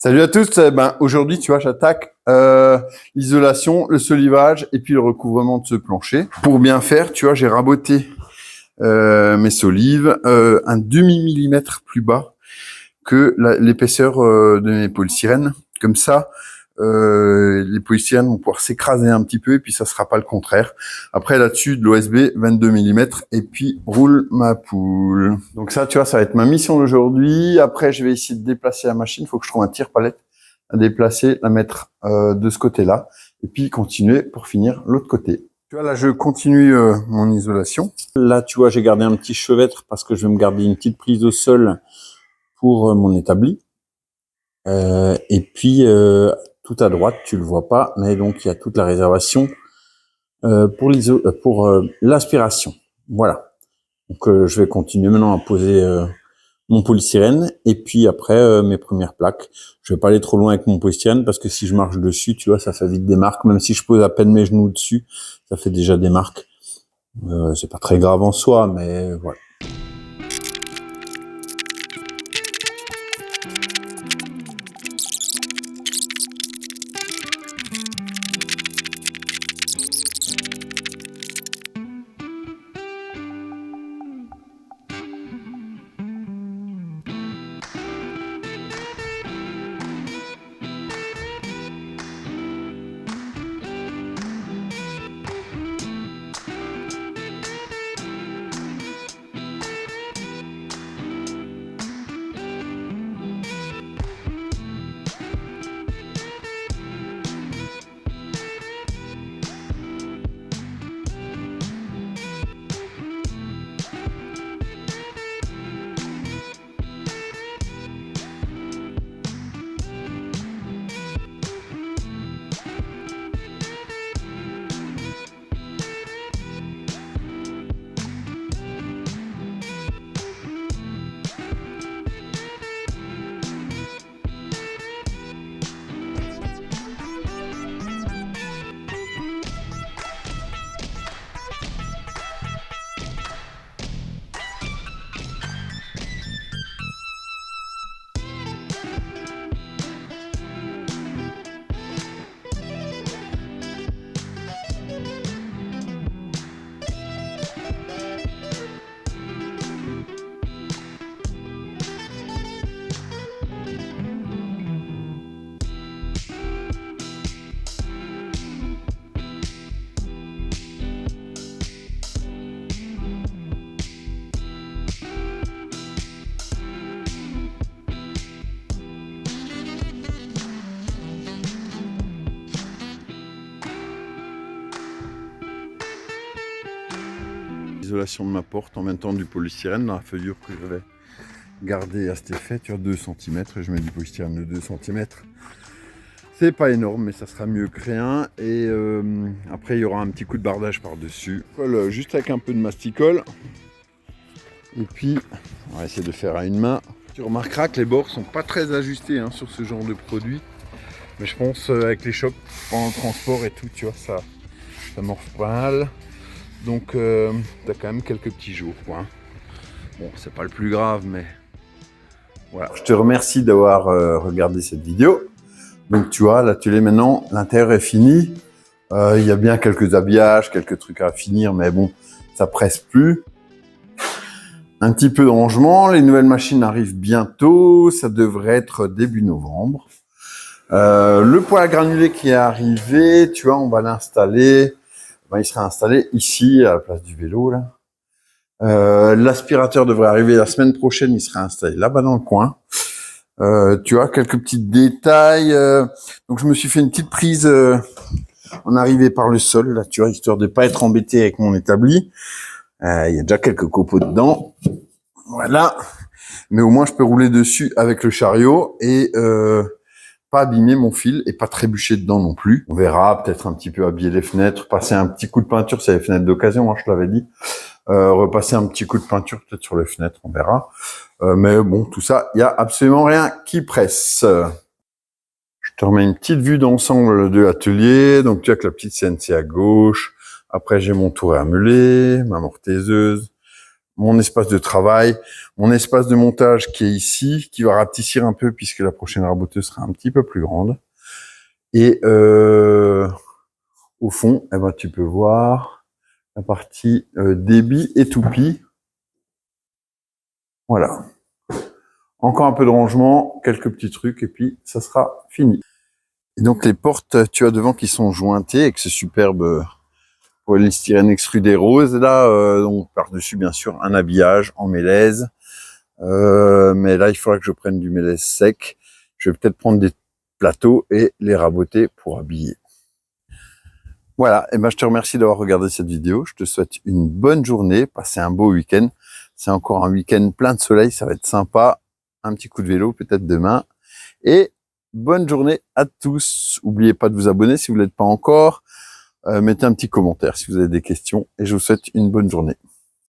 Salut à tous. Aujourd'hui, tu vois, j'attaque l'isolation, le solivage et puis le recouvrement de ce plancher. Pour bien faire, tu vois, j'ai raboté mes solives un demi-millimètre plus bas que l'épaisseur de mes polystyrènes. Comme ça, les polystyrènes vont pouvoir s'écraser un petit peu et puis ça sera pas le contraire. Après là-dessus, de l'OSB 22 mm et puis roule ma poule. Donc ça, tu vois, ça va être ma mission d'aujourd'hui. Après, je vais essayer de déplacer la machine. Il faut que je trouve un tire-palette à déplacer, la mettre de ce côté-là et puis continuer pour finir l'autre côté. Tu vois, là, je continue mon isolation. Là, tu vois, j'ai gardé un petit chevêtre parce que je vais me garder une petite prise au sol pour mon établi. Et puis, tout à droite, tu le vois pas, mais donc il y a toute la réservation pour l'aspiration. Voilà. Donc, je vais continuer maintenant à poser mon polystyrène et puis après mes premières plaques. Je vais pas aller trop loin avec mon polystyrène parce que si je marche dessus, tu vois, ça fait vite des marques. Même si je pose à peine mes genoux dessus, ça fait déjà des marques. C'est pas très grave en soi, mais voilà. Isolation de ma porte en même temps du polystyrène dans la feuillure que je vais garder à cet effet, tu vois, 2 cm, et je mets du polystyrène de 2 cm. C'est pas énorme, mais ça sera mieux que rien. Et après, il y aura un petit coup de bardage par-dessus. Colle juste avec un peu de masticole. Et puis, on va essayer de faire à une main. Tu remarqueras que les bords sont pas très ajustés hein, sur ce genre de produit. Mais je pense avec les chocs pendant le transport et tout, tu vois, ça morfle pas mal. Donc, t'as quand même quelques petits jours, quoi. Hein. Bon, c'est pas le plus grave, mais voilà. Je te remercie d'avoir regardé cette vidéo. Donc, tu vois, l'atelier maintenant, l'intérieur est fini. Il y a bien quelques habillages, quelques trucs à finir, mais bon, ça presse plus. Un petit peu de rangement. Les nouvelles machines arrivent bientôt. Ça devrait être début novembre. Le poêle à granulés qui est arrivé, tu vois, on va l'installer. Ben, il sera installé ici, à la place du vélo, là. L'aspirateur devrait arriver la semaine prochaine, il sera installé là-bas dans le coin. Tu vois, quelques petits détails. Donc, je me suis fait une petite prise en arrivée par le sol, là, tu vois, histoire de pas être embêté avec mon établi. Il y a déjà quelques copeaux dedans. Voilà. Mais au moins, je peux rouler dessus avec le chariot et pas abîmer mon fil et pas trébucher dedans non plus. On verra, peut-être un petit peu habiller les fenêtres, passer un petit coup de peinture, c'est les fenêtres d'occasion, hein, je te l'avais dit. Repasser un petit coup de peinture peut-être sur les fenêtres, on verra. Mais bon, tout ça, il y a absolument rien qui presse. Je te remets une petite vue d'ensemble de l'atelier. Donc tu vois que la petite CNC à gauche. Après j'ai mon tour à meuler, ma mortaiseuse, mon espace de travail, mon espace de montage qui est ici, qui va rapetissir un peu puisque la prochaine raboteuse sera un petit peu plus grande. Et au fond, eh ben, tu peux voir la partie débit et toupie. Voilà. Encore un peu de rangement, quelques petits trucs, et puis ça sera fini. Et donc les portes, tu as devant qui sont jointées avec ce superbe polystyrène extrudé rose. Là, donc par-dessus, bien sûr, un habillage en mélèze. Mais là, il faudra que je prenne du mélèze sec. Je vais peut-être prendre des plateaux et les raboter pour habiller. Voilà, et ben je te remercie d'avoir regardé cette vidéo. Je te souhaite une bonne journée, passez un beau week-end. C'est encore un week-end plein de soleil, ça va être sympa. Un petit coup de vélo peut-être demain. Et bonne journée à tous. N'oubliez pas de vous abonner si vous ne l'êtes pas encore. Mettez un petit commentaire si vous avez des questions. Et je vous souhaite une bonne journée.